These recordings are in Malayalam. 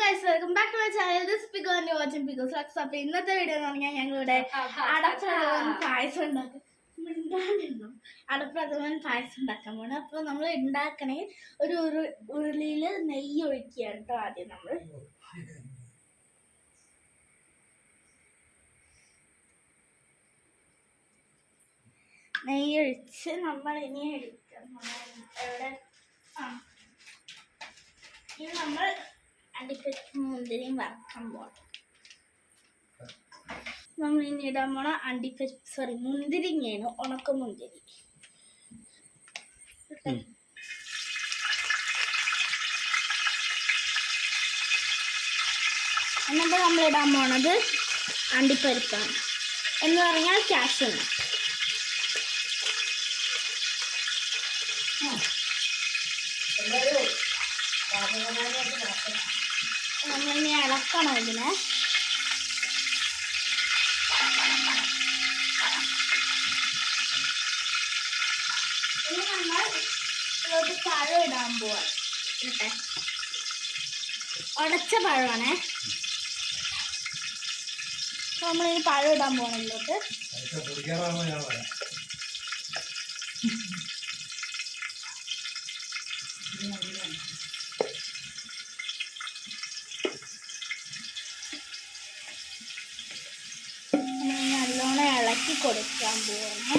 guys, welcome back to my channel. This is Pico and you're watching Pico's Vlogs. അപ്പോൾ ഇന്നത്തെ വീഡിയോ എന്ന് പറഞ്ഞാൽ ഞങ്ങളിവിടെ അടപ്രഥമൻ പായസം ഉണ്ടാക്കും. അടപ്രഥമൻ പായസം ഉണ്ടാക്കാൻ പോകണം. അപ്പോൾ നമ്മൾ ഉണ്ടാക്കണേ ഒരു ഉരുളിയിൽ നെയ്യ് ഒഴിക്കുകയാണ് കേട്ടോ. ആദ്യം നമ്മൾ നെയ്യ് ഒഴിച്ച് നമ്മൾ ഇനി എടുക്കാം. എവിടെ ഇനി നമ്മൾ അണ്ടിപ്പരിപ്പ് മുന്തിരിയും വറക്കാൻ പോകണം. നമ്മൾ ഇനി ഇടാൻ പോണ അണ്ടിപ്പരിപ്പ് മുന്തിരിങ്ങയാണ്, ഉണക്ക മുന്തിരി. എന്നിട്ട് നമ്മൾ ഇടാൻ പോണത് അണ്ടിപ്പരിപ്പാണ്, എന്ന് പറഞ്ഞാൽ കാഷ്യൂ നട്ട്. നമ്മളിനി ഇളക്കണം ഇതിനെ. ഇനി നമ്മൾ ഇതിലോട്ട് പഴം ഇടാൻ പോവാം. ഇട്ടെ ഉടച്ച പഴമാണേ. നമ്മളിനി പഴം ഇടാൻ പോകണം ഇതിലോട്ട്. നല്ലോണം ഇളക്കി കൊടുക്കാൻ പോവാണ്.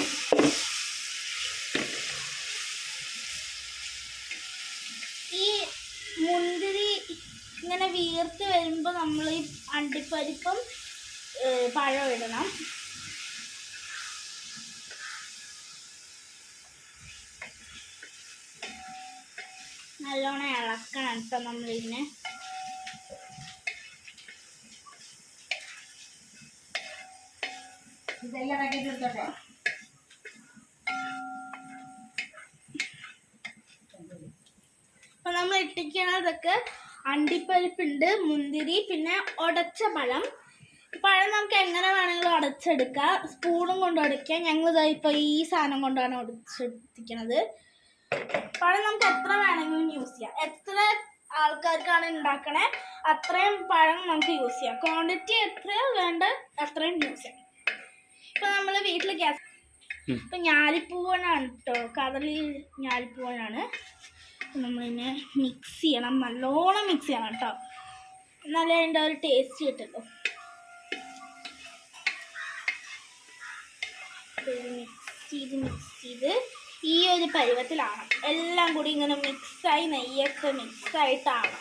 ഈ മുന്തിരി ഇങ്ങനെ വീർത്ത് വരുമ്പോൾ നമ്മൾ ഈ അണ്ടിപ്പരിപ്പും പഴം ഇടണം. നല്ലോണം ഇളക്കണം കേട്ടോ നമ്മളിതിനെ. അപ്പൊ നമ്മൾ ഇട്ടിക്കണതൊക്കെ അണ്ടിപ്പരിപ്പുണ്ട്, മുന്തിരി, പിന്നെ ഉടച്ച പഴം. പഴം നമുക്ക് എങ്ങനെ വേണമെങ്കിലും ഉടച്ചെടുക്കാം, സ്പൂണും കൊണ്ട് ഉടയ്ക്കാം. ഞങ്ങളിതാ ഇപ്പോൾ ഈ സാധനം കൊണ്ടാണ് ഉടച്ചെടുത്തിക്കണത്. പഴം നമുക്ക് എത്ര വേണമെങ്കിലും യൂസ് ചെയ്യാം. എത്ര ആൾക്കാർക്കാണ് ഉണ്ടാക്കണേ അത്രയും പഴം നമുക്ക് യൂസ് ചെയ്യാം. ക്വാണ്ടിറ്റി എത്രയോ വേണ്ട അത്രയും യൂസ് ചെയ്യാം. ഇപ്പം നമ്മൾ വീട്ടിൽ ഗ്യാസ് ഇപ്പം ഞാലിപ്പൂവനാണ് കേട്ടോ, കദളി ഞാലിപ്പൂവനാണ്. നമ്മളിതിനെ മിക്സ് ചെയ്യണം, നല്ലോണം മിക്സ് ചെയ്യണം കേട്ടോ, എന്നാലേ അതിൻ്റെ ഒരു ടേസ്റ്റ് കിട്ടുള്ളൂ. മിക്സ് ചെയ്ത് ഈ ഒരു പരുവത്തിലാണ് എല്ലാം കൂടി ഇങ്ങനെ മിക്സായി, നെയ്യൊക്കെ മിക്സായിട്ടാണ്.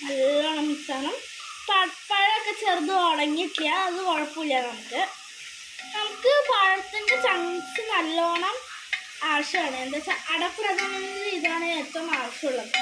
നല്ലോണം മിക്സാണ്. പഴമൊക്കെ ചെറുത് ഉടങ്ങിയിട്ടില്ല, അത് കുഴപ്പമില്ല. നമുക്ക് പഴത്തിൻ്റെ ചങ്ക്സ് നല്ലോണം ആവശ്യമാണ്. എന്താ വെച്ചാൽ അടപ്രഥമനിൽ ഇതാണ് ഏറ്റവും ആവശ്യമുള്ളത്.